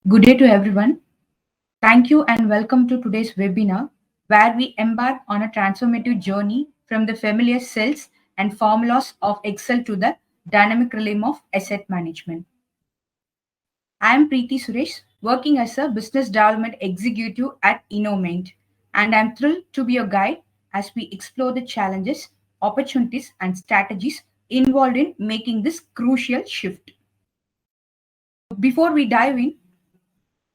Good day to everyone. Thank you and welcome to today's webinar where we embark on a transformative journey from the familiar cells and formulas of Excel to the dynamic realm of asset management. I am Preeti Suresh, working as a business development executive at Innomaint, and I'm thrilled to be your guide as we explore the challenges, opportunities, and strategies involved in making this crucial shift. Before we dive in,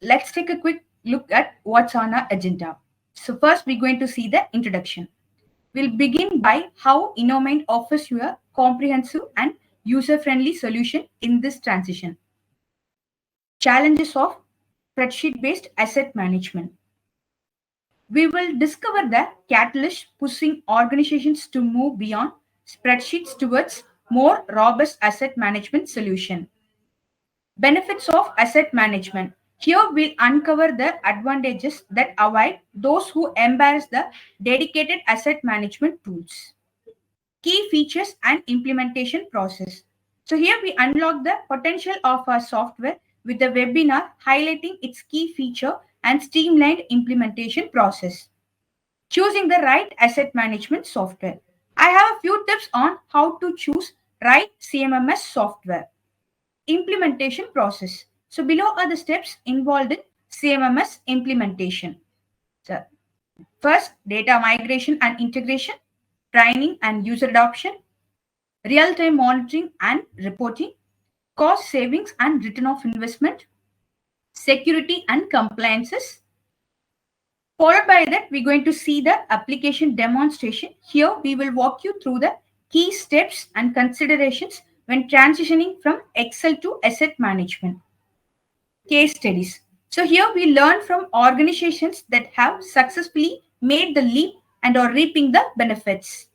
let's take a quick look at what's on our agenda. So first we're going to see the introduction. We'll begin by how Innomaint offers you a comprehensive and user-friendly solution in this transition. Challenges of spreadsheet-based asset management. We will discover the catalyst pushing organizations to move beyond spreadsheets towards more robust asset management solution. Benefits of asset management. Here we'll uncover the advantages that avoid those who embrace the dedicated asset management tools. Key features and implementation process. So here we unlock the potential of our software with a webinar highlighting its key feature and streamlined implementation process. Choosing the right asset management software. I have a few tips on how to choose right CMMS software. Implementation process. So below are the steps involved in CMMS implementation. So first, data migration and integration, training and user adoption, real-time monitoring and reporting, cost savings and return of investment, security and compliances. Followed by that, we're going to see the application demonstration. Here, we will walk you through the key steps and considerations when transitioning from Excel to asset management. Case studies. So here we learn from organizations that have successfully made the leap and are reaping the benefits.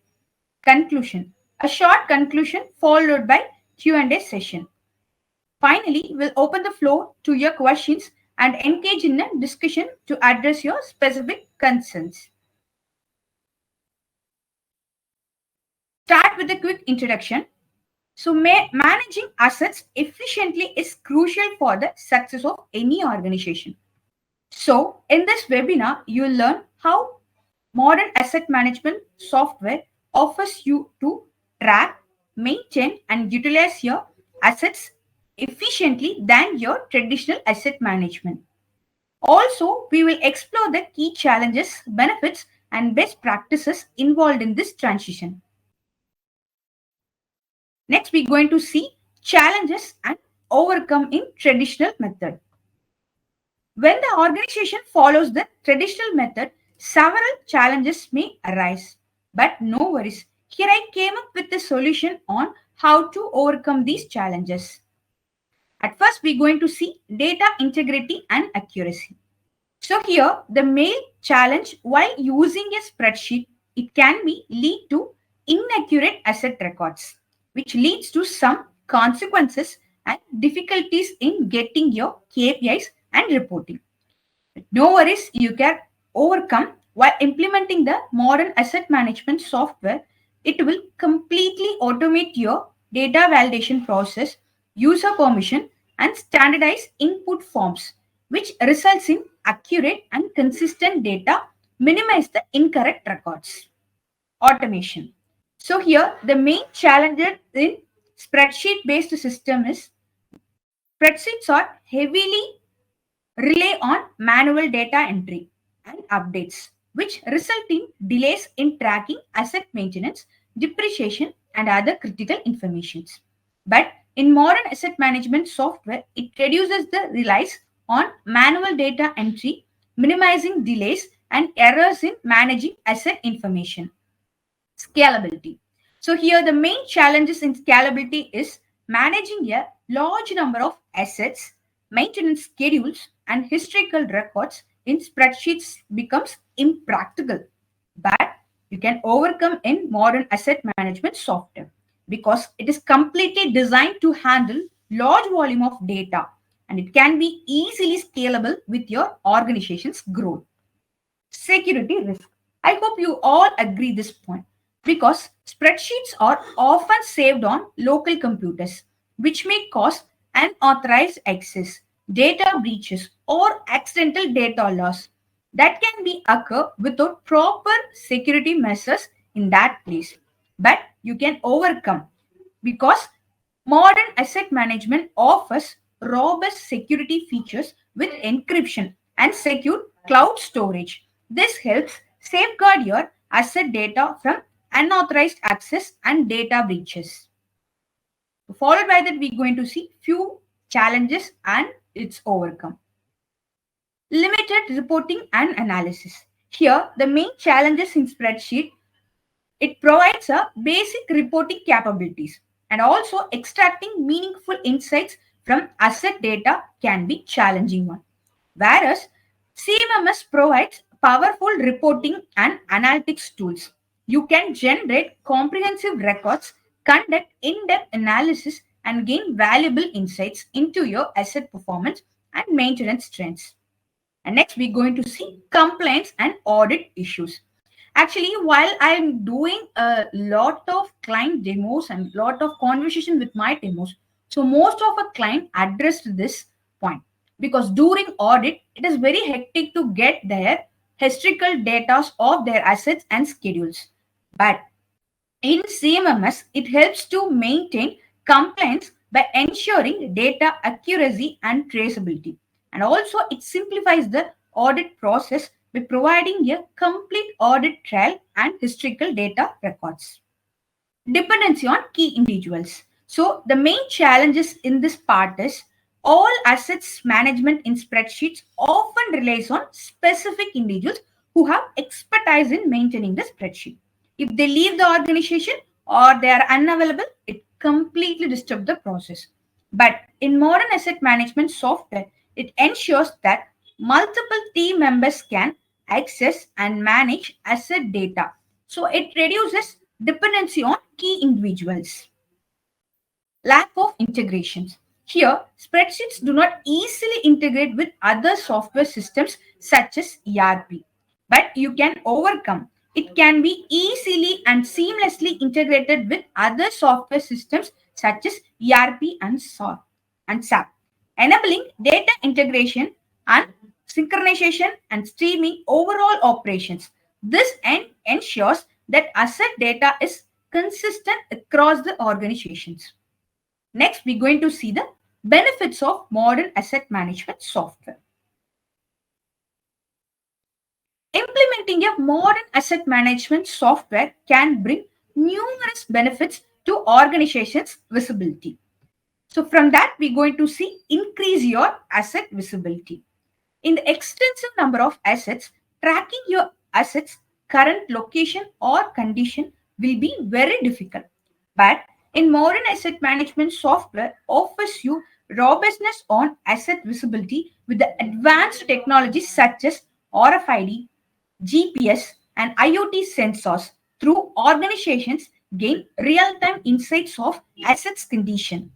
Conclusion. A short conclusion followed by Q&A session. Finally, we'll open the floor to your questions and engage in a discussion to address your specific concerns. Start with a quick introduction. So managing assets efficiently is crucial for the success of any organization. So in this webinar, you will learn how modern asset management software offers you to track, maintain, and utilize your assets efficiently than your traditional asset management. Also, we will explore the key challenges, benefits, and best practices involved in this transition. Next, we're going to see challenges and overcome in traditional method. When the organization follows the traditional method, several challenges may arise. But no worries. Here I came up with a solution on how to overcome these challenges. At first, we're going to see data integrity and accuracy. So here, the main challenge while using a spreadsheet, it can be lead to inaccurate asset records, which leads to some consequences and difficulties in getting your KPIs and reporting. No worries, you can overcome while implementing the modern asset management software. It will completely automate your data validation process, user permission, and standardized input forms, which results in accurate and consistent data, minimize the incorrect records. Automation. So here, the main challenge in spreadsheet-based system is spreadsheets are heavily rely on manual data entry and updates, which result in delays in tracking asset maintenance, depreciation, and other critical informations. But in modern asset management software, it reduces the reliance on manual data entry, minimizing delays and errors in managing asset information. Scalability. So here the main challenges in scalability is managing a large number of assets, maintenance schedules, and historical records in spreadsheets becomes impractical. But you can overcome in modern asset management software because it is completely designed to handle large volume of data and it can be easily scalable with your organization's growth. Security risk. I hope you all agree this point because spreadsheets are often saved on local computers, which may cause unauthorized access, data breaches, or accidental data loss that can be occur without proper security measures in that place. But you can overcome because modern asset management offers robust security features with encryption and secure cloud storage. This helps safeguard your asset data from unauthorized access and data breaches. Followed by that, we're going to see few challenges and its overcome. Limited reporting and analysis. Here, the main challenges in spreadsheet, it provides a basic reporting capabilities and also extracting meaningful insights from asset data can be challenging one. Whereas CMMS provides powerful reporting and analytics tools. You can generate comprehensive records, conduct in-depth analysis, and gain valuable insights into your asset performance and maintenance trends. And next, we're going to see complaints and audit issues. Actually, while I'm doing a lot of client demos and lot of conversation with my demos, so most of our client addressed this point because during audit, it is very hectic to get their historical data of their assets and schedules. But in CMMS, it helps to maintain compliance by ensuring data accuracy and traceability. And also, it simplifies the audit process by providing a complete audit trail and historical data records. Dependency on key individuals. So the main challenges in this part is all assets management in spreadsheets often relies on specific individuals who have expertise in maintaining the spreadsheet. If they leave the organization or they are unavailable, it completely disturbs the process. But in modern asset management software, it ensures that multiple team members can access and manage asset data. So it reduces dependency on key individuals. Lack of integrations. Here, spreadsheets do not easily integrate with other software systems such as ERP, but you can overcome. It can be easily and seamlessly integrated with other software systems such as ERP and SAP, enabling data integration and synchronization and streaming overall operations. This ensures that asset data is consistent across the organizations. Next, we're going to see the benefits of modern asset management software. Implementing a modern asset management software can bring numerous benefits to organizations' visibility. So from that, we're going to see increase your asset visibility. In the extensive number of assets, tracking your assets' current location or condition will be very difficult. But in modern asset management software offers you robustness on asset visibility with the advanced technologies such as RFID, GPS, and IoT sensors through organizations gain real-time insights of assets condition.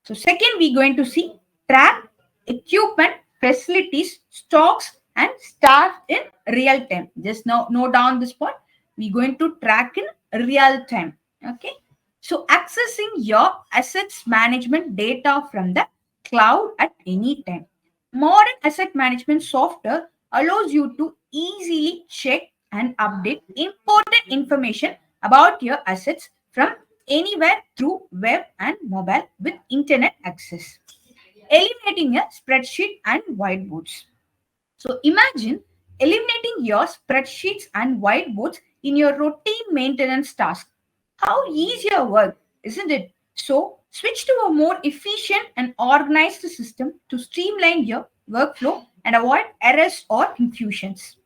So second, we're going to see track equipment, facilities, stocks, and staff in real time. Just now note down this point. We're going to track in real time. Okay. So accessing your assets management data from the cloud at any time. Modern asset management software allows you to easily check and update important information about your assets from anywhere through web and mobile with internet access, eliminating a spreadsheet and whiteboards. So imagine eliminating your spreadsheets and whiteboards in your routine maintenance task. How easier work, isn't it? So switch to a more efficient and organized system to streamline your workflow and avoid errors or confusions.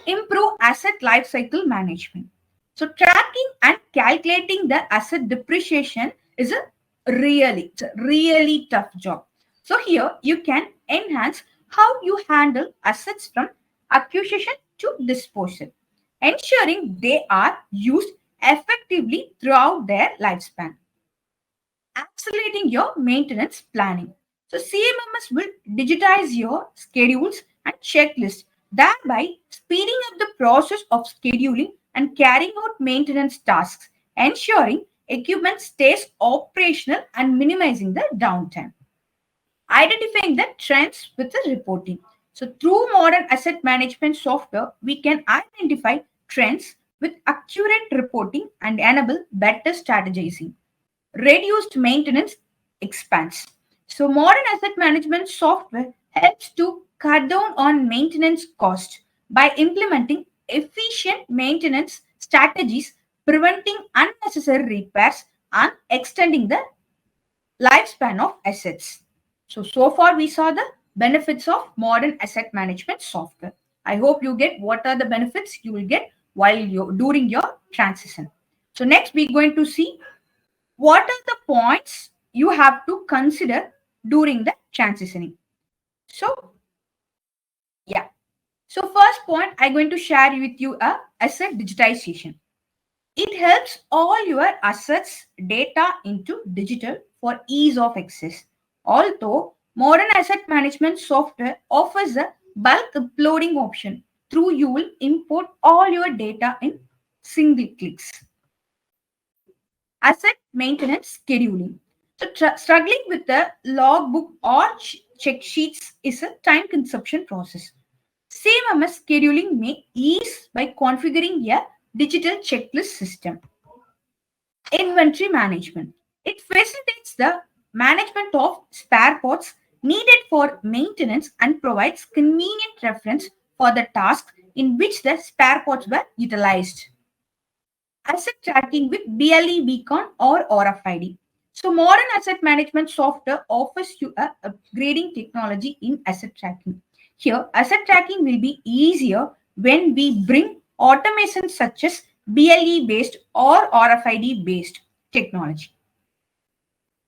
Improve asset lifecycle management. So tracking and calculating the asset depreciation is it's a really tough job. So here you can enhance how you handle assets from acquisition to disposal, ensuring they are used effectively throughout their lifespan. Accelerating your maintenance planning. So CMMS will digitize your schedules and checklists, thereby speeding up the process of scheduling and carrying out maintenance tasks, ensuring equipment stays operational and minimizing the downtime. Identifying the trends with the reporting. So through modern asset management software, we can identify trends with accurate reporting and enable better strategizing. Reduced maintenance expense. So modern asset management software helps to cut down on maintenance cost by implementing efficient maintenance strategies, preventing unnecessary repairs and extending the lifespan of assets. So far we saw the benefits of modern asset management software. I hope you get what are the benefits you will get while you during your transition. So next we're going to see what are the points you have to consider during the transitioning. So yeah. So first point I'm going to share with you a asset digitization. It helps all your assets data into digital for ease of access. Although modern asset management software offers a bulk uploading option through you will import all your data in single clicks. Asset maintenance scheduling. So struggling with the logbook or check sheets is a time consumption process. CMMS scheduling may ease by configuring a digital checklist system. Inventory management. It facilitates the management of spare parts needed for maintenance and provides convenient reference for the task in which the spare parts were utilized. Asset tracking with BLE Beacon or RFID. So modern asset management software offers you a upgrading technology in asset tracking. Here, asset tracking will be easier when we bring automation such as BLE based or RFID based technology.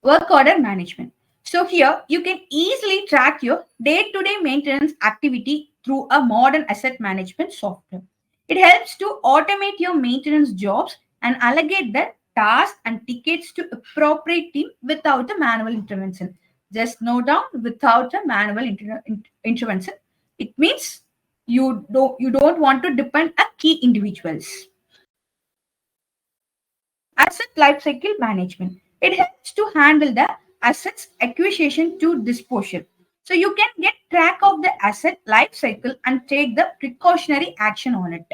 Work order management. So here you can easily track your day-to-day maintenance activity through a modern asset management software. It helps to automate your maintenance jobs and allocate the tasks and tickets to appropriate team without the manual intervention. Just note down without a manual intervention. It means you don't want to depend on key individuals. Asset lifecycle management. It helps to handle the assets acquisition to disposal. So you can get track of the asset life cycle and take the precautionary action on it.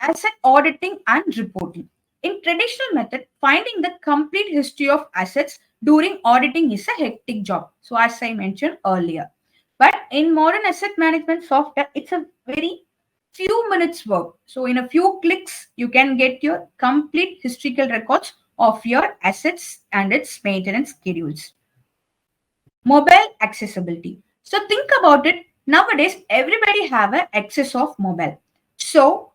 Asset auditing and reporting. In traditional method, finding the complete history of assets during auditing is a hectic job. So as I mentioned earlier. But in modern asset management software, it's a very few minutes work. So in a few clicks, you can get your complete historical records of your assets and its maintenance schedules. Mobile accessibility. So think about it. Nowadays, everybody have a access of mobile. So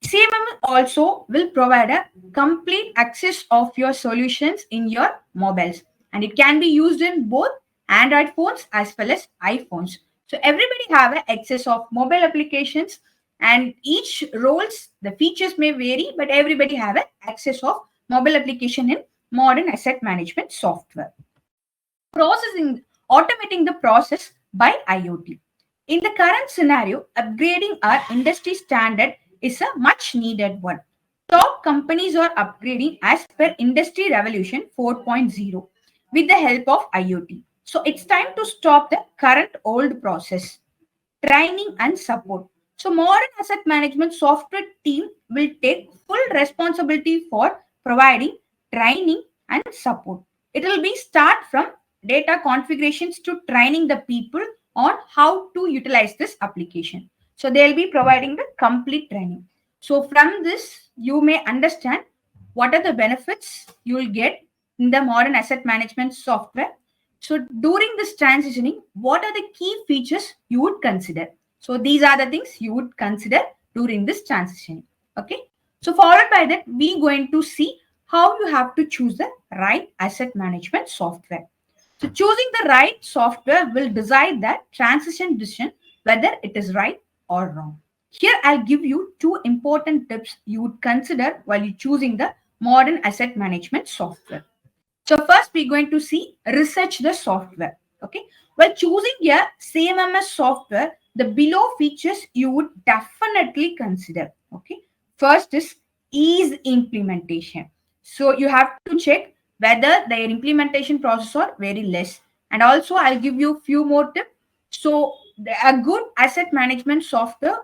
CMM also will provide a complete access of your solutions in your mobiles, and it can be used in both Android phones as well as iPhones. So everybody have a access of mobile applications, and each roles the features may vary, but everybody have a access of mobile application in modern asset management software. Processing, automating the process by IoT. In the current scenario, upgrading our industry standard is a much needed one. Top companies are upgrading as per Industry Revolution 4.0 with the help of IoT. So it's time to stop the current old process. Training and support. So modern asset management software team will take full responsibility for providing training and support. It will be start from data configurations to training the people on how to utilize this application. So they'll be providing the complete training. So from this, you may understand what are the benefits you will get in the modern asset management software. So during this transitioning, what are the key features you would consider? So these are the things you would consider during this transition. Okay. So followed by that, we going to see how you have to choose the right asset management software. So choosing the right software will decide that transition decision whether it is right or wrong. Here I'll give you two important tips you would consider while you choosing the modern asset management software. So first we're going to see research the software. Okay. While choosing a CMMS software, the below features you would definitely consider. Okay. First is ease implementation. So you have to check whether their implementation process are very less. And also, I'll give you a few more tips. So, a good asset management software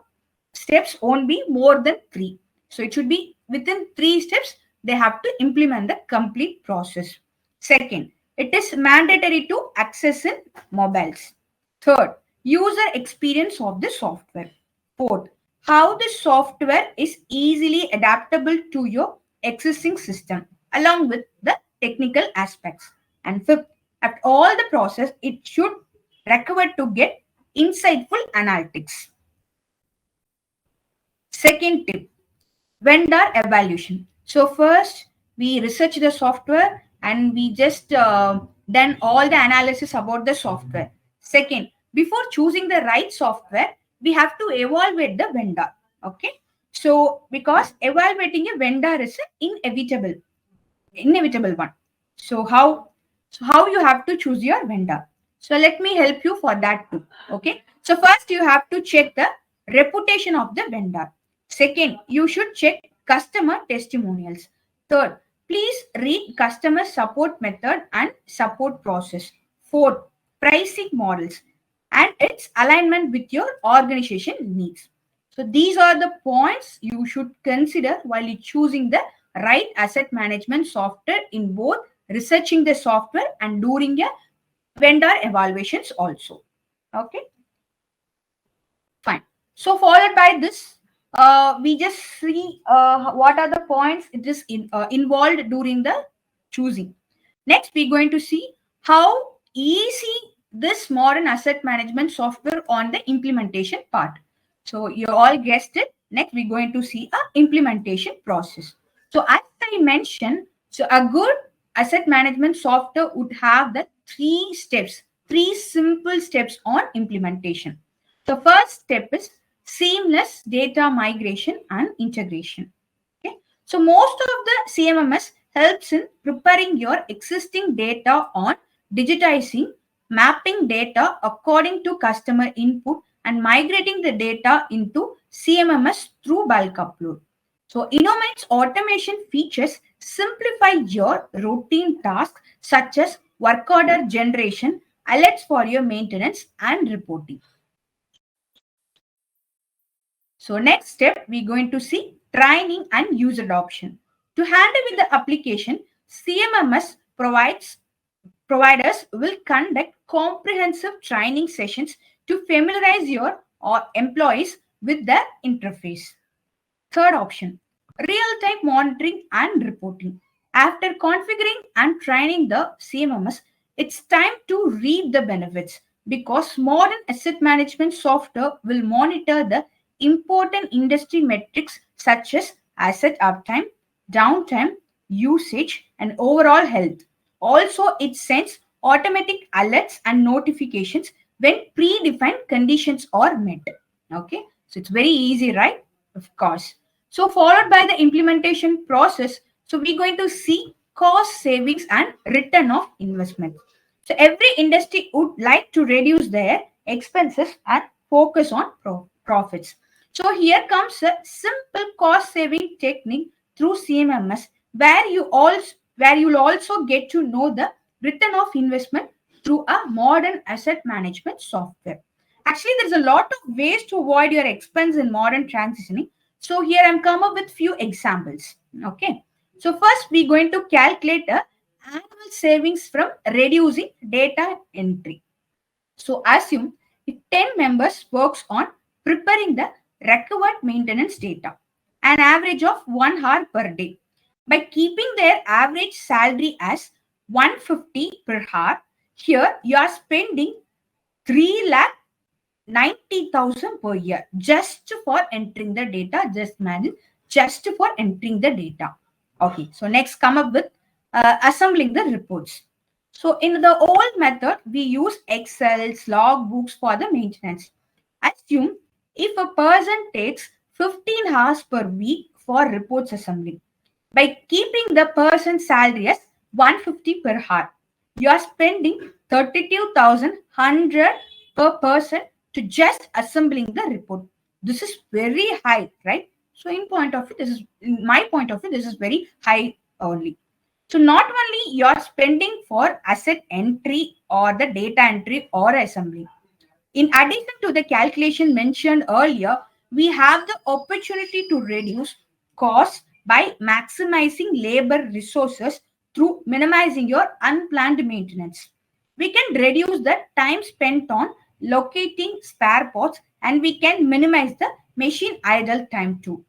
steps won't be more than three. So, it should be within three steps, they have to implement the complete process. Second, it is mandatory to access in mobiles. Third, user experience of the software. Fourth, how the software is easily adaptable to your existing system along with the technical aspects. And fifth, at all the process, it should require to get insightful analytics. Second tip, vendor evaluation. So first we research the software and we just done all the analysis about the software. Second, before choosing the right software, we have to evaluate the vendor. Okay, so because evaluating a vendor is an inevitable one. So how you have to choose your vendor? So let me help you for that too. Okay. So first you have to check the reputation of the vendor. Second, you should check customer testimonials. Third, please read customer support method and support process. Fourth, pricing models and its alignment with your organization needs. So these are the points you should consider while you choosing the right asset management software in both researching the software and during a vendor evaluations also. Okay, fine. So followed by this, we just see what are the points it is involved during the choosing. Next, we're going to see how easy this modern asset management software on the implementation part. So you all guessed it. Next, we're going to see a implementation process. So as I mentioned, so a good asset management software would have the three steps, three simple steps on implementation. The first step is seamless data migration and integration. Okay. So most of the CMMS helps in preparing your existing data on digitizing, mapping data according to customer input and migrating the data into CMMS through bulk upload. So Innomaint's automation features simplify your routine tasks such as work order generation, alerts for your maintenance and reporting. So next step, we're going to see training and user adoption. To handle with the application, CMMS providers will conduct comprehensive training sessions to familiarize your or employees with the interface. Third option, real-time monitoring and reporting. After configuring and training the CMMS, it's time to reap the benefits because modern asset management software will monitor the important industry metrics such as asset uptime, downtime, usage, and overall health. Also, it sends automatic alerts and notifications when predefined conditions are met. Okay, so it's very easy, right? Of course. So followed by the implementation process, so we're going to see cost savings and return of investment. So every industry would like to reduce their expenses and focus on profits. So here comes a simple cost saving technique through CMMS where you'll also get to know the return of investment through a modern asset management software. Actually, there's a lot of ways to avoid your expense in modern transitioning. So here I'm come up with few examples. Okay. So first we're going to calculate a annual savings from reducing data entry. So assume if 10 members works on preparing the required maintenance data, an average of 1 hour per day. By keeping their average salary as 150 per hour, here you are spending 3 lakh 90,000 per year just for entering the data. Just imagine, just for entering the data. Okay, so next come up with assembling the reports. So in the old method, we use Excel's log books for the maintenance. Assume if a person takes 15 hours per week for reports assembly. By keeping the person's salary as 150 per hour, you are spending 32,100 per person to just assembling the report. This is very high, right? So in my point of view, this is very high only. So not only you're spending for asset entry or the data entry or assembly. In addition to the calculation mentioned earlier, we have the opportunity to reduce costs by maximizing labor resources through minimizing your unplanned maintenance. We can reduce the time spent on locating spare parts and we can minimize the machine idle time too.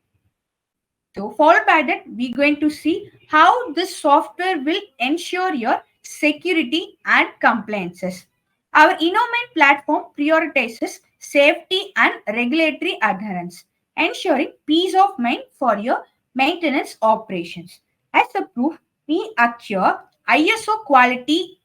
So followed by that, we're going to see how this software will ensure your security and compliances. Our Innomaint platform prioritizes safety and regulatory adherence, ensuring peace of mind for your maintenance operations. As a proof, we acquire ISO quality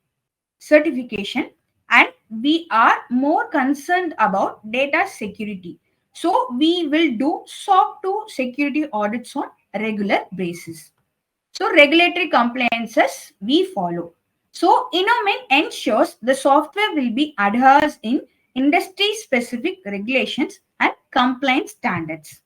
certification and we are more concerned about data security. So we will do SOC 2 security audits on regular basis. So regulatory compliances we follow. So Innomaint ensures the software will be adheres in industry specific regulations and compliance standards.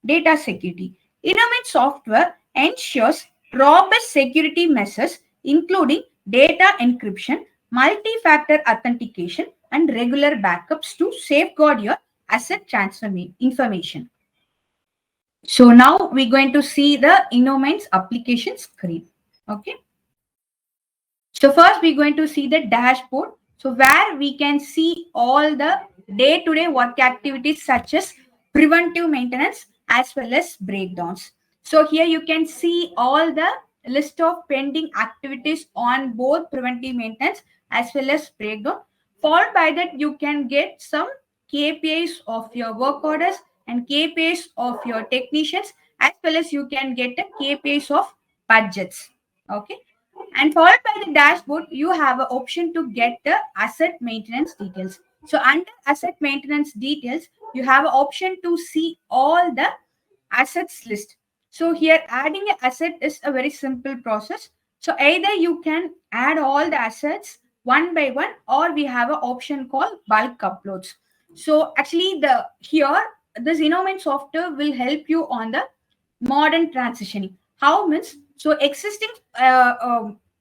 Data security. Innomaint software ensures robust security measures including data encryption, multi-factor authentication and regular backups to safeguard your asset transfer information. So now we're going to see the Innomaint's application screen. Okay. So first we're going to see the dashboard. So where we can see all the day-to-day work activities such as preventive maintenance as well as breakdowns. So here you can see all the list of pending activities on both preventive maintenance as well as breakdown. Followed by that, you can get some KPIs of your work orders and KPIs of your technicians as well as you can get the KPIs of budgets. Okay, and followed by the dashboard, you have an option to get the asset maintenance details. So under asset maintenance details, you have an option to see all the assets list. So here adding an asset is a very simple process. So either you can add all the assets one by one or we have an option called bulk uploads. So actually the here this Innomaint software will help you on the modern transitioning. How means so existing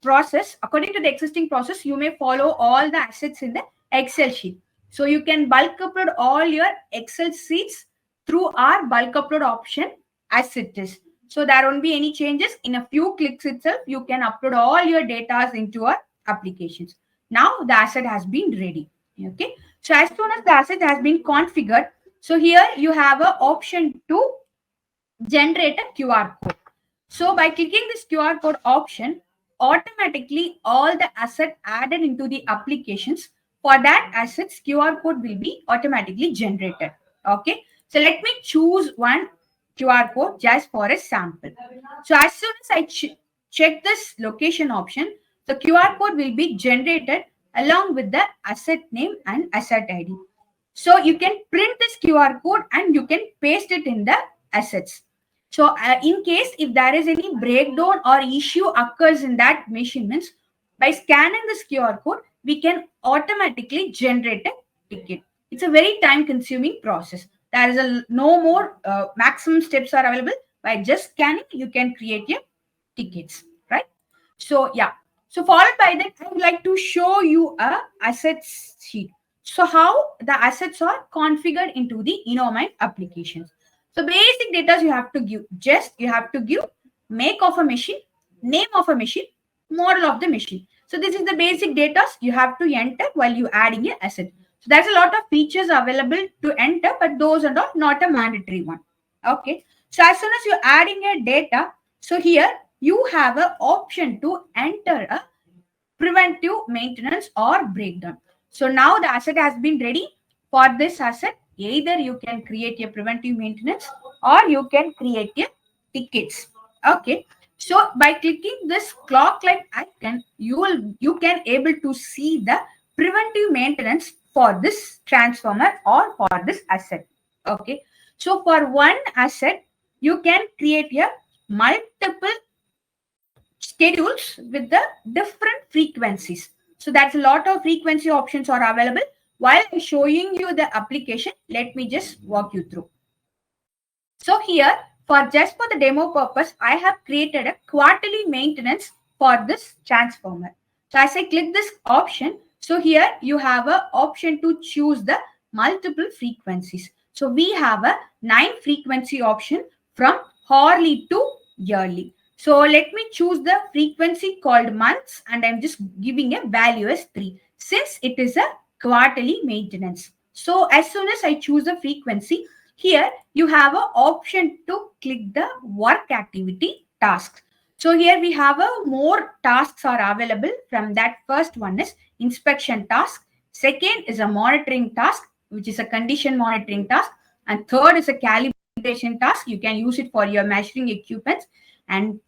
process, according to the existing process, you may follow all the assets in the Excel sheet. So you can bulk upload all your Excel sheets through our bulk upload option as it is. So there won't be any changes. In a few clicks itself, you can upload all your data into our applications. Now the asset has been ready. Okay. So as soon as the asset has been configured, so here you have an option to generate a QR code. So by clicking this QR code option, automatically all the asset added into the applications for that assets QR code will be automatically generated. Okay. So let me choose one QR code just for a sample. So as soon as I check this location option, the QR code will be generated along with the asset name and asset ID. So you can print this QR code and you can paste it in the assets. So in case if there is any breakdown or issue occurs in that machine, means by scanning this QR code, we can automatically generate a ticket. It's a very time consuming process. There is no more maximum steps are available. By just scanning, you can create your tickets, right? So yeah. So followed by that, I would like to show you a assets sheet. So how the assets are configured into the Innomaint applications. So basic data you have to give. Just you have to give make of a machine, name of a machine, model of the machine. So this is the basic data you have to enter while you adding an asset. So there's a lot of features available to enter, but those are not a mandatory one. Okay. So as soon as you're adding a data, so here you have an option to enter a preventive maintenance or breakdown. So now the asset has been ready. For this asset, either you can create a preventive maintenance or you can create a tickets. Okay. So by clicking this clock-like icon, you can able to see the preventive maintenance for this transformer or for this asset. Okay. So for one asset, you can create a multiple schedules with the different frequencies. So that's a lot of frequency options are available. While I'm showing you the application, let me just walk you through. So here, for just for the demo purpose, I have created a quarterly maintenance for this transformer. So as I click this option, so here you have an option to choose the multiple frequencies. So we have a 9 frequency option from hourly to yearly. So let me choose the frequency called months, and I'm just giving a value as 3 since it is a quarterly maintenance. So as soon as I choose the frequency, here you have an option to click the work activity tasks. So here we have a more tasks are available. From that, first one is inspection task. Second is a monitoring task, which is a condition monitoring task. And third is a calibration task. You can use it for your measuring equipments. And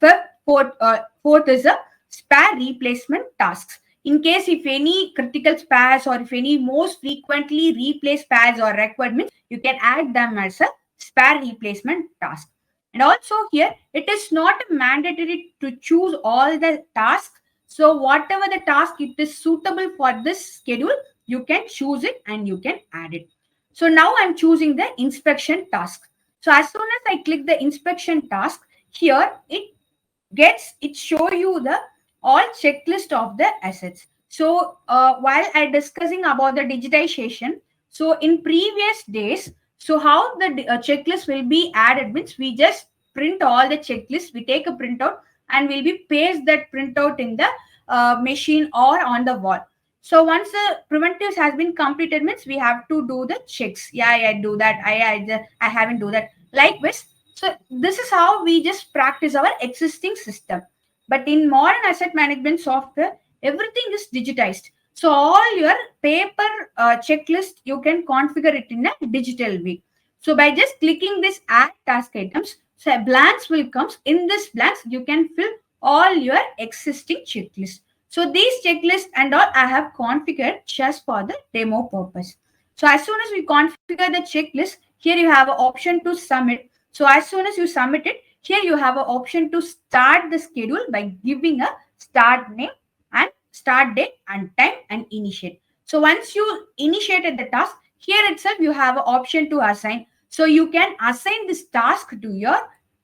fourth is a spare replacement tasks. In case if any critical spares or if any most frequently replaced spares or requirements, you can add them as a spare replacement task. And also here, it is not mandatory to choose all the tasks. So whatever the task it is suitable for this schedule, you can choose it and you can add it. So now I'm choosing the inspection task. So as soon as I click the inspection task, here it show you the all checklist of the assets. So while I discussing about the digitization, so in previous days, so how the checklist will be added means we just print all the checklists, we take a printout and we'll be paste that printout in the machine or on the wall. So once the preventives has been completed means we have to do the checks. Yeah, I do that. I haven't do that. Likewise, so this is how we just practice our existing system. But in modern asset management software, everything is digitized. So all your paper checklist, you can configure it in a digital way. So by just clicking this add task items, so a blanks will come. In this blanks, you can fill all your existing checklist. So these checklists and all I have configured just for the demo purpose. So as soon as we configure the checklist, here you have an option to submit. So as soon as you submit it, here you have an option to start the schedule by giving a start name and start date and time and initiate. So once you initiated the task, here itself you have an option to assign. So you can assign this task to your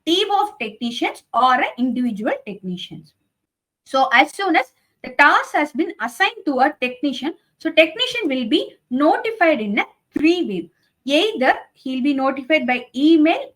team of technicians or individual technicians. So as soon as the task has been assigned to a technician, so technician will be notified in a 3-way. Either he'll be notified by email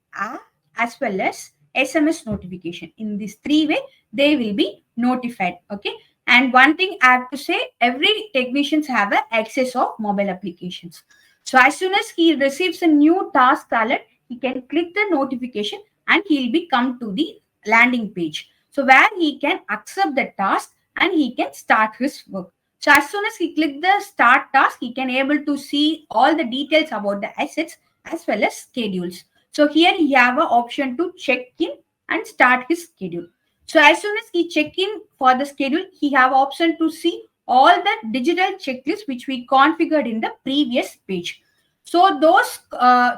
as well as SMS notification. In this 3-way, they will be notified. Okay. And one thing I have to say, every technicians have a access of mobile applications. So as soon as he receives a new task alert, he can click the notification and he'll be come to the landing page. So where he can accept the task and he can start his work. So as soon as he click the start task, he can able to see all the details about the assets as well as schedules. So here he have an option to check in and start his schedule. So as soon as he check in for the schedule, he have option to see all the digital checklists which we configured in the previous page. So those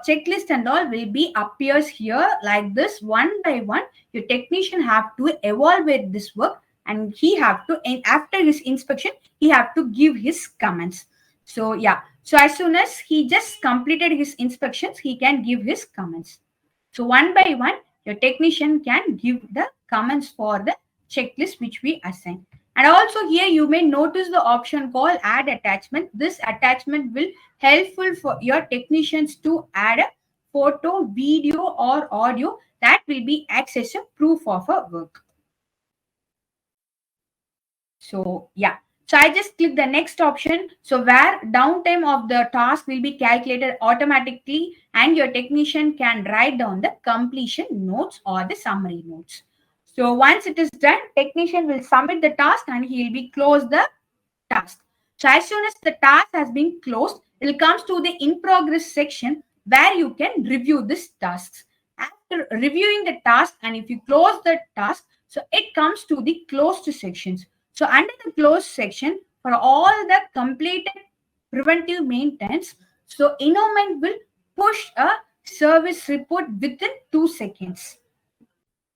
checklist and all will be appears here like this one by one. Your technician have to evaluate this work and he have to, and after his inspection, he have to give his comments. So yeah, so as soon as he just completed his inspections, he can give his comments. So one by one, your technician can give the comments for the checklist which we assign. And also here you may notice the option called add attachment. This attachment will helpful for your technicians to add a photo, video or audio that will be accessible proof of a work. So yeah, so I just click the next option. So where downtime of the task will be calculated automatically and your technician can write down the completion notes or the summary notes. So once it is done, technician will submit the task and he will be close the task. So as soon as the task has been closed, it comes to the in progress section where you can review these tasks. After reviewing the task and if you close the task, so it comes to the closed sections. So under the closed section, for all the completed preventive maintenance, so Innomaint will push a service report within 2 seconds.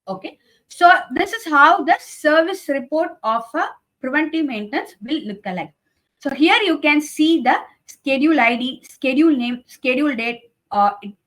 Okay. So this is how the service report of a preventive maintenance will look like. So here you can see the schedule ID, schedule name, schedule date,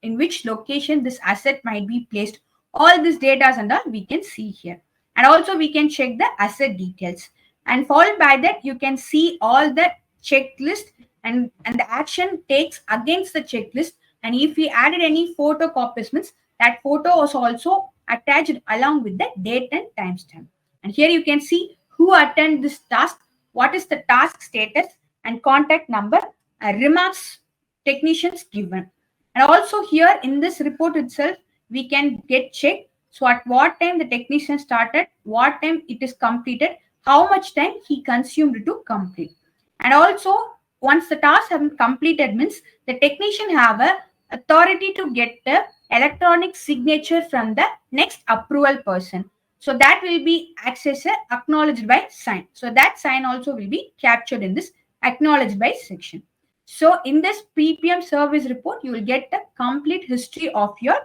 in which location this asset might be placed. All these data and all we can see here. And also we can check the asset details. And followed by that, you can see all the checklist and the action takes against the checklist. And if we added any photocopies, means that photo was also attached along with the date and timestamp. And here you can see who attended this task, what is the task status, and contact number, remarks technicians given. And also here in this report itself, we can get checked. So at what time the technician started, what time it is completed, how much time he consumed to complete. And also once the task have been completed, means the technician have a authority to get the electronic signature from the next approval person. So that will be accessed, acknowledged by sign. So that sign also will be captured in this acknowledged by section. So in this PPM service report, you will get the complete history of your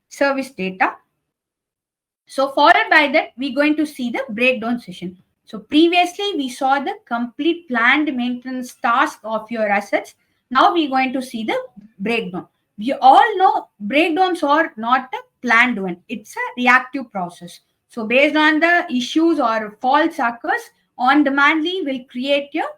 service data. So followed by that, we're going to see the breakdown session. So previously we saw the complete planned maintenance task of your assets. Now we're going to see the breakdown. We all know breakdowns are not a planned one. It's a reactive process. So based on the issues or faults occurs, on demandly will create your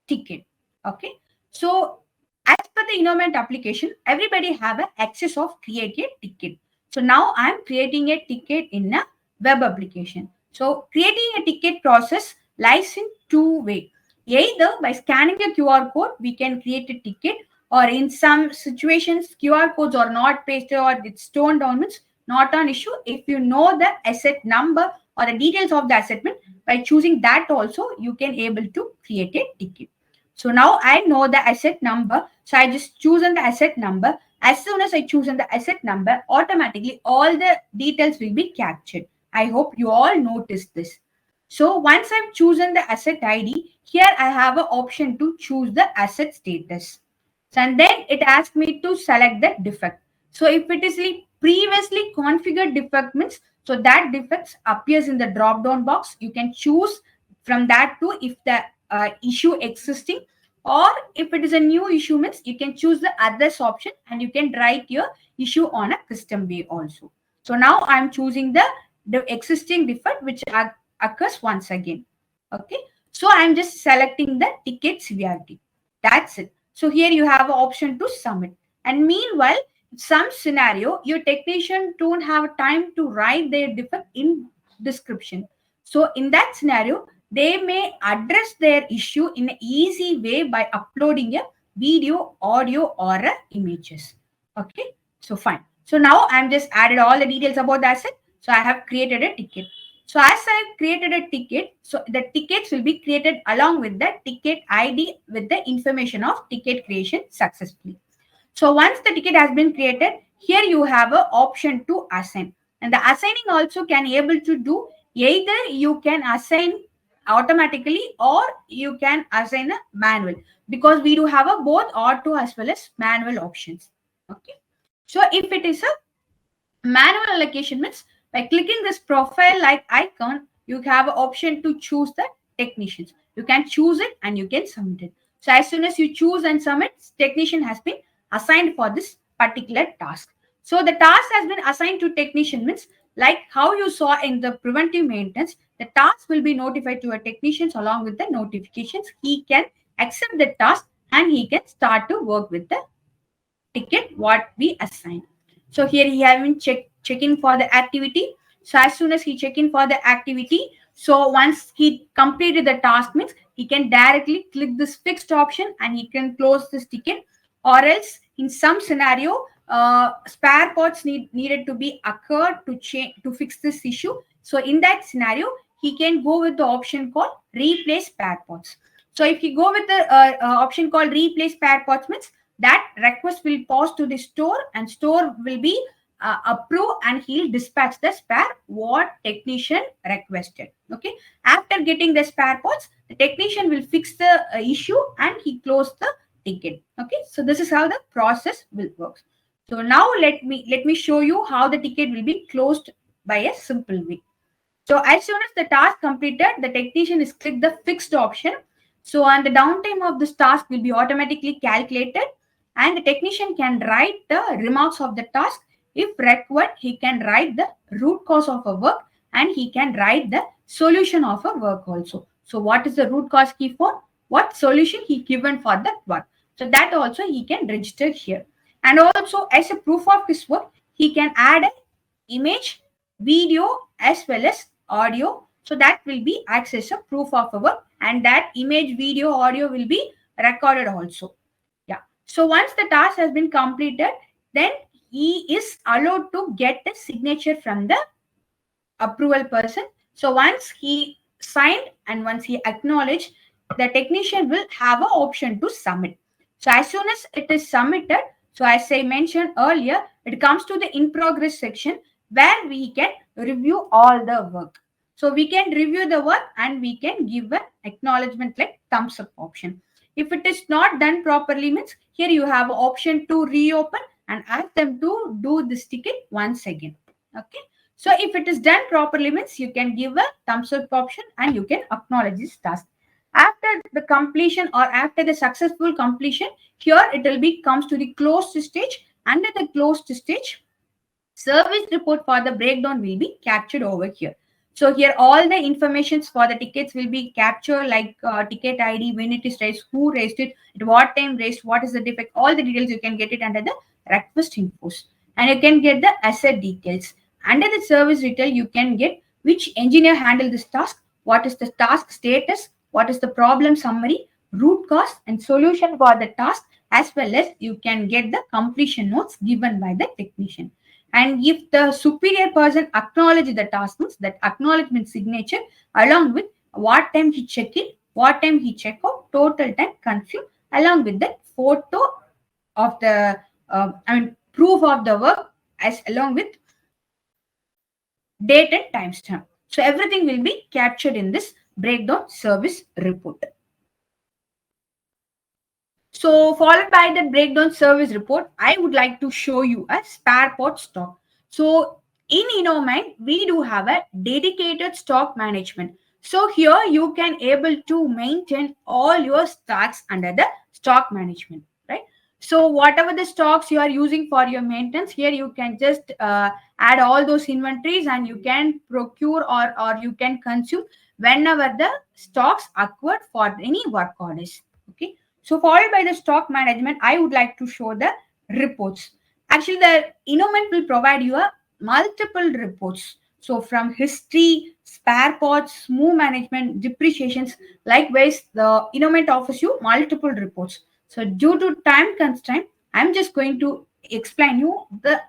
ticket. Okay. So as per the Innomaint application, everybody have an access of create a ticket. So now I'm creating a ticket in a web application. So creating a ticket process lies in two ways. Either by scanning a QR code, we can create a ticket, or in some situations, QR codes are not pasted or it's torn down, means not an issue. If you know the asset number or the details of the asset, by choosing that also, you can able to create a ticket. So now I know the asset number. So I just chosen the asset number. As soon as I chosen the asset number, automatically all the details will be captured. I hope you all noticed this. So once I've chosen the asset ID, here I have an option to choose the asset status. So, and then it asks me to select the defect. So if it is previously configured defect, means so that defects appears in the drop down box. You can choose from that too if the issue existing, or if it is a new issue, means you can choose the others option and you can write your issue on a custom way also. So now I'm choosing the existing defect which occurs once again. Okay, so I'm just selecting the ticket severity. That's it. So here you have an option to submit. And meanwhile, some scenario your technician don't have time to write their defect in description. So in that scenario, they may address their issue in an easy way by uploading a video, audio, or images. Okay, so fine. So now I'm just added all the details about the asset. So I have created a ticket. So as I have created a ticket, so the tickets will be created along with the ticket ID with the information of ticket creation successfully. So once the ticket has been created, here you have an option to assign. And the assigning also can able to do, either you can assign automatically or you can assign a manual, because we do have a both auto as well as manual options. Okay. So if it is a manual allocation, means by clicking this profile like icon, you have an option to choose the technicians. You can choose it and you can submit it. So as soon as you choose and submit, technician has been assigned for this particular task. So the task has been assigned to technician, means like how you saw in the preventive maintenance, the task will be notified to a technician along with the notifications. He can accept the task and he can start to work with the ticket what we assign. So here he having checking for the activity. So as soon as he check in for the activity, so once he completed the task, means he can directly click this fixed option and he can close this ticket. Or else in some scenario, spare parts needed to be occurred to change to fix this issue. So in that scenario, he can go with the option called replace spare parts. So if you go with the option called replace spare parts, means that request will pass to the store and store will be approve and he'll dispatch the spare what technician requested. Okay, after getting the spare parts, the technician will fix the issue and he close the ticket. Okay, so this is how the process will work. So now let me show you how the ticket will be closed by a simple way. So as soon as the task completed, the technician is click the fixed option. So and the downtime of this task will be automatically calculated, and the technician can write the remarks of the task. If required, he can write the root cause of a work and he can write the solution of a work also. So what is the root cause key for what solution he given for that work. So that also he can register here. And also as a proof of his work, he can add an image, video as well as audio. So that will be acts as a proof of a work, and that image, video, audio will be recorded also. Yeah. So once the task has been completed, then he is allowed to get the signature from the approval person. So once he signed and once he acknowledged, the technician will have an option to submit. So as soon as it is submitted, so as I mentioned earlier, it comes to the in progress section where we can review all the work. So we can review the work and we can give an acknowledgement like thumbs up option. If it is not done properly, means here you have an option to reopen and ask them to do this ticket once again. Okay. So if it is done properly, means you can give a thumbs up option and you can acknowledge this task. After the completion or after the successful completion, here it will be comes to the closed stage. Under the closed stage, service report for the breakdown will be captured over here. So here all the informations for the tickets will be captured like ticket ID, when it is raised, who raised it, at what time raised, what is the defect, all the details you can get it under the request infos. And you can get the asset details. Under the service detail, you can get which engineer handled this task, what is the task status, what is the problem summary, root cause and solution for the task, as well as you can get the completion notes given by the technician. And if the superior person acknowledge the task, means that acknowledgement signature along with what time he check in, what time he check out, total time consumed, along with the photo of the proof of the work, as along with date and timestamp. So everything will be captured in this breakdown service report. So followed by the breakdown service report, I would like to show you a spare part stock. So in Innomaint, we do have a dedicated stock management. So here you can able to maintain all your stocks under the stock management, right? So whatever the stocks you are using for your maintenance, here you can just add all those inventories and you can procure or you can consume whenever the stocks acquired for any work orders. Okay. So followed by the stock management, I would like to show the reports. Actually, the Innomaint will provide you a multiple reports. So from history, spare parts, smooth management, depreciations. Likewise, the Innomaint offers you multiple reports. So due to time constraint, I'm just going to explain you the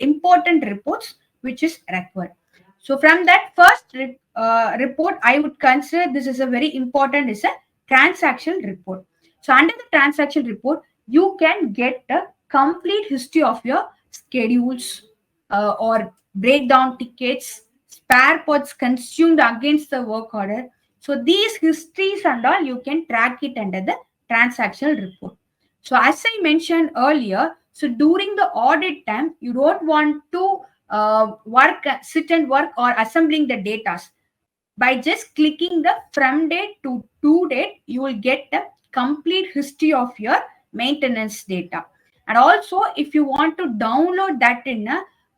important reports which is required. So from that first report, I would consider this is a very important is a transaction report. So under the transaction report, you can get a complete history of your schedules or breakdown tickets, spare parts consumed against the work order. So these histories and all you can track it under the transaction report. So as I mentioned earlier, so during the audit time, you don't want to sit and work or assembling the data. By just clicking the from date to date, you will get the complete history of your maintenance data. And also, if you want to download that in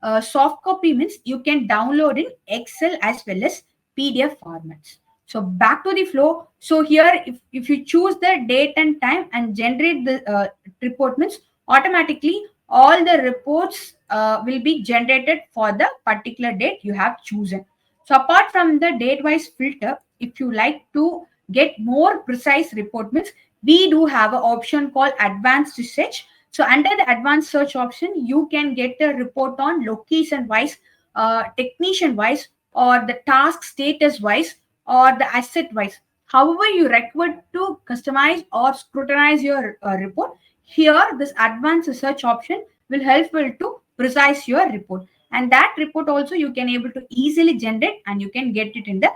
a soft copy, means you can download in Excel as well as PDF formats. So back to the flow. So here, if you choose the date and time and generate the report, means automatically all the reports will be generated for the particular date you have chosen. So apart from the date-wise filter, if you like to get more precise report, means we do have an option called advanced search. So under the advanced search option, you can get a report on location-wise, technician-wise, or the task status-wise, or the asset-wise. However, you require to customize or scrutinize your report. Here, this advanced search option will help you to precise your report. And that report also you can able to easily generate and you can get it in the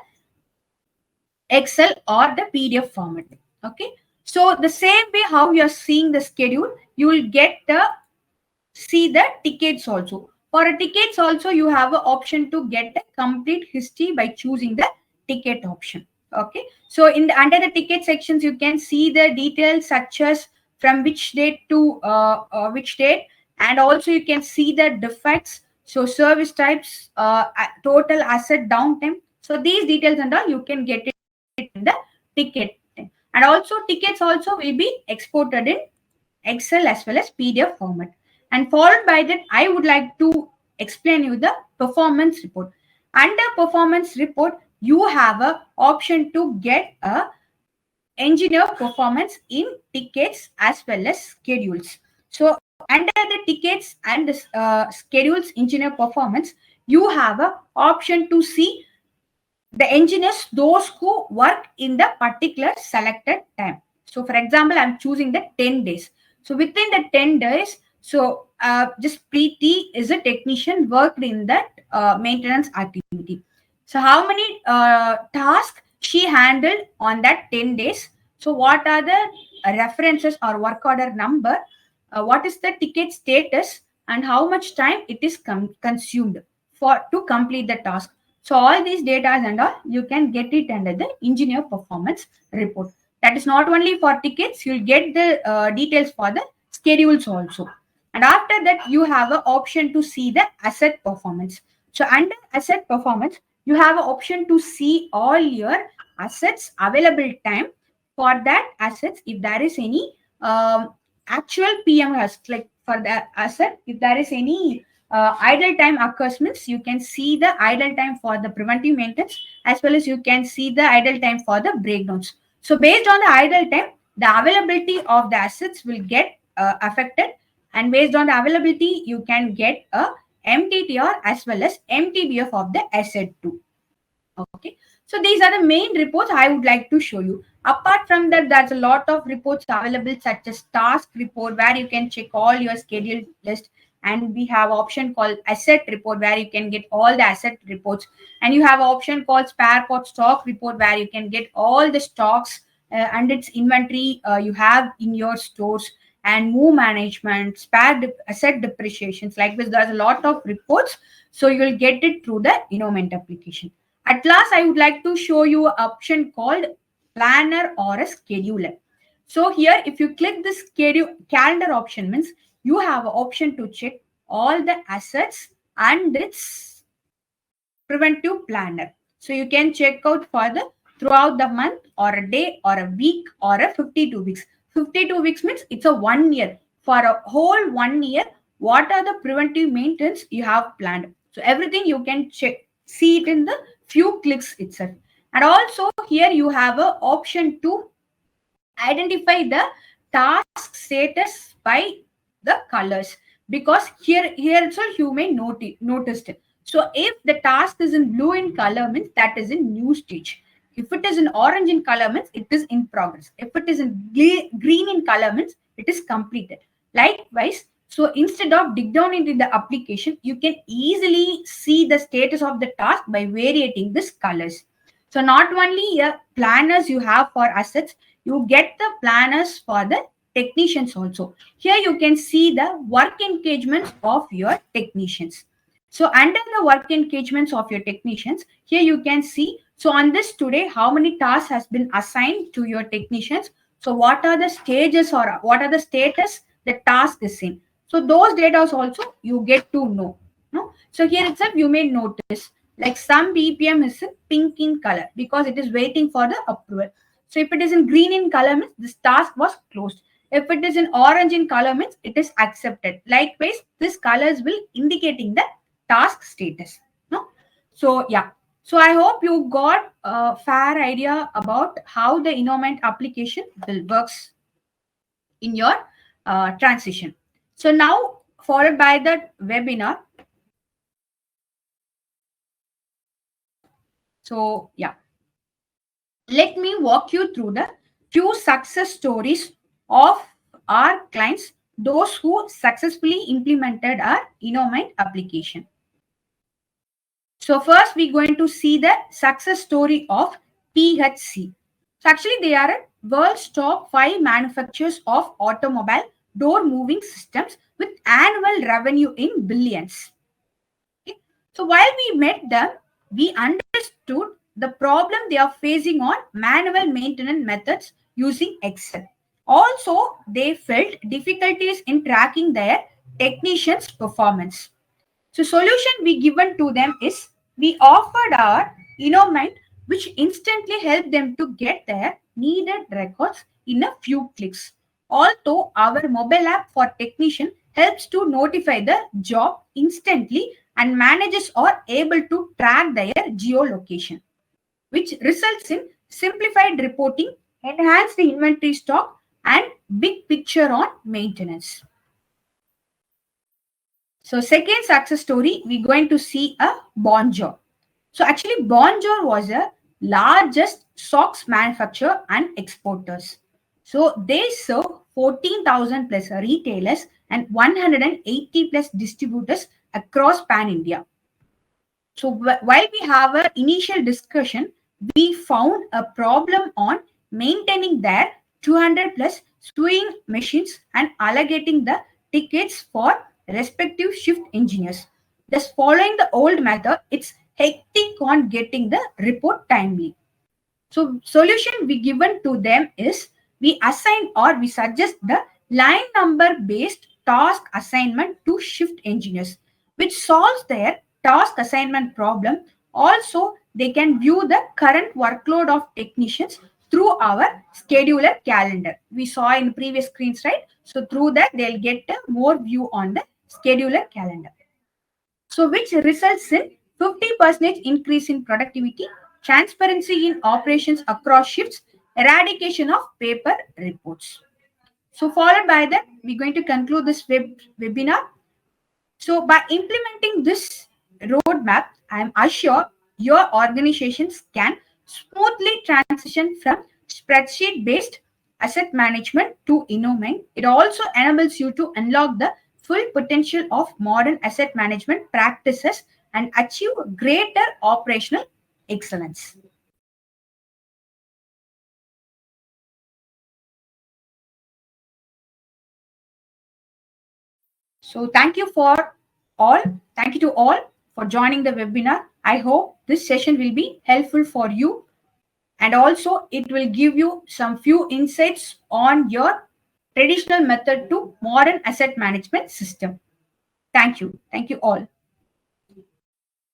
Excel or the PDF format. Okay. So the same way how you are seeing the schedule, you will get the see the tickets also. For a tickets also, you have an option to get a complete history by choosing the ticket option. Okay. So in the under the ticket sections, you can see the details such as from which date to which date, and also you can see the defects. So service types, total asset downtime. So these details and all you can get it in the ticket. And also tickets also will be exported in Excel as well as PDF format. And followed by that, I would like to explain you the performance report. Under performance report, you have a option to get a engineer performance in tickets as well as schedules. So under the tickets and the schedules engineer performance, you have a option to see the engineers, those who work in the particular selected time. So for example, I'm choosing the 10 days. So within the 10 days, so just Preeti is a technician worked in that maintenance activity. So how many tasks she handled on that 10 days? So what are the references or work order number? What is the ticket status and how much time it is consumed for to complete the task? So all these data and all you can get it under the engineer performance report. That is not only for tickets, you'll get the details for the schedules also. And after that, you have an option to see the asset performance. So under asset performance, you have an option to see all your assets available time for that assets. If there is any actual PMS, like for the asset, if there is any idle time occurs, means you can see the idle time for the preventive maintenance as well as you can see the idle time for the breakdowns. So based on the idle time, the availability of the assets will get affected, and based on the availability, you can get a MTTR as well as MTBF of the asset too. Okay, so these are the main reports I would like to show you. Apart from that, there's a lot of reports available, such as task report, where you can check all your scheduled list. And we have option called asset report, where you can get all the asset reports. And you have option called spare part stock report, where you can get all the stocks and its inventory you have in your stores, and move management, asset depreciations. Like this, there's a lot of reports. So you will get it through the Innomaint application. At last, I would like to show you an option called planner or a scheduler. So here, if you click the schedule calendar option, means you have an option to check all the assets and its preventive planner. So you can check out for the throughout the month or a day or a week or a 52 weeks. 52 weeks means it's a 1 year. For a whole 1 year, what are the preventive maintenance you have planned? So everything you can check, see it in the few clicks itself. And also here you have an option to identify the task status by the colors, because here itself you may notice it. So if the task is in blue in color, means that is in new stage. If it is in orange in color, means it is in progress. If it is in green in color, means it is completed. Likewise, so instead of dig down into the application, you can easily see the status of the task by varying these colors. So not only planners you have for assets, you get the planners for the technicians also. Here you can see the work engagements of your technicians. So under the work engagements of your technicians, here you can see, so on this today, how many tasks has been assigned to your technicians. So what are the stages or what are the status the task is in. So those data also you get to know. No? So here itself you may notice, like some BPM is in pink in color because it is waiting for the approval. So if it is in green in color, means this task was closed. If it is in orange in color, means it is accepted. Likewise, this colors will indicating the task status. No? So yeah. So I hope you got a fair idea about how the Innomaint application will works in your transition. So now, followed by the webinar. So yeah, let me walk you through the few success stories of our clients, those who successfully implemented our Innomaint application. So first, we're going to see the success story of PHC. So actually, they are a world's top 5 manufacturers of automobile door moving systems with annual revenue in billions. Okay. So while we met them, we understood the problem they are facing on manual maintenance methods using Excel. Also, they felt difficulties in tracking their technicians' performance. So solution we given to them is we offered our Innomaint, which instantly helped them to get their needed records in a few clicks. Although our mobile app for technician helps to notify the job instantly and managers are able to track their geolocation, which results in simplified reporting, enhanced inventory stock, and big picture on maintenance. So second success story, we're going to see a Bonjour. So actually, Bonjour was the largest socks manufacturer and exporters. So they serve 14,000 plus retailers and 180 plus distributors across Pan India. So while we have an initial discussion, we found a problem on maintaining their 200 plus sewing machines and allocating the tickets for respective shift engineers. Thus, following the old method, it's hectic on getting the report timely. So solution we given to them is we assign or we suggest the line number based task assignment to shift engineers, which solves their task assignment problem. Also, they can view the current workload of technicians through our scheduler calendar. We saw in previous screens, right? So through that, they'll get a more view on the scheduler calendar. So which results in 50% increase in productivity, transparency in operations across shifts, eradication of paper reports. So followed by that, we're going to conclude this webinar. So by implementing this roadmap, I am assured your organizations can smoothly transition from spreadsheet-based asset management to Innomaint. It also enables you to unlock the full potential of modern asset management practices and achieve greater operational excellence. So all. Thank you to all for joining the webinar. I hope this session will be helpful for you, and also it will give you some few insights on your traditional method to modern asset management system. Thank you. Thank you all.